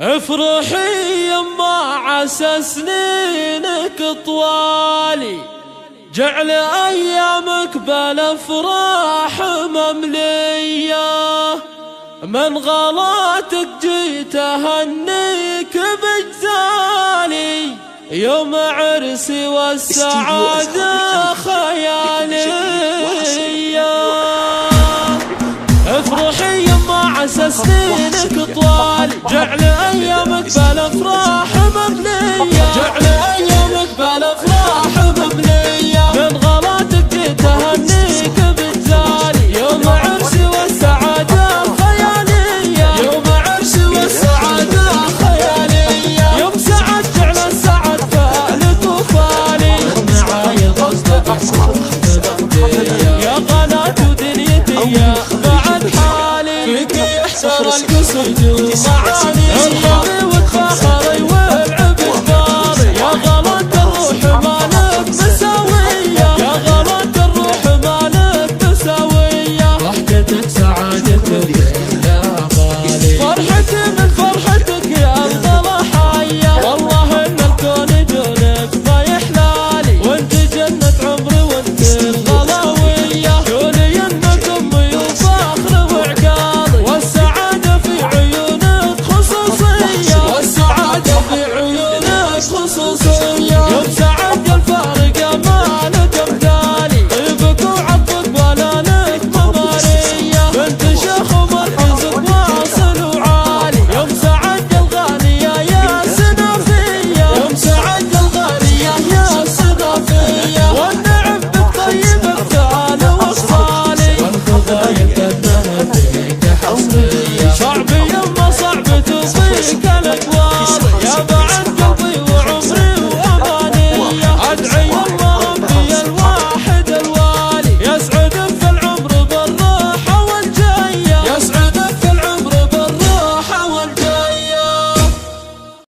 افرحي يما عسى سنينك طوالي، جعل ايامك بالافراح ممليه. من غلاتك جيت اهنيك بجزالي، يوم عرسي والسعاده خياليه. افرحي يما عسى سنينك طوالي، جعل ايامك بالافراح ممليه، جعل ايامك بالافراح ممليه. من غلاتك جيت اهنيك بجزالي، يوم عرسي والسعاده خياليه، يوم عرسي والسعاده خياليه. يوم سعد جعل السعد فالك وفالي، معاي قصدك يا قناة ودنيتي يا بعد حالي. فيك يحسر القصيد ومعاني، ارغبي وتفاخري والعب الباري. يا غلط الروح مالك مساوية، يا غلط الروح مالك مساوية. ضحكتك سعادتك يا غالي، فرحتك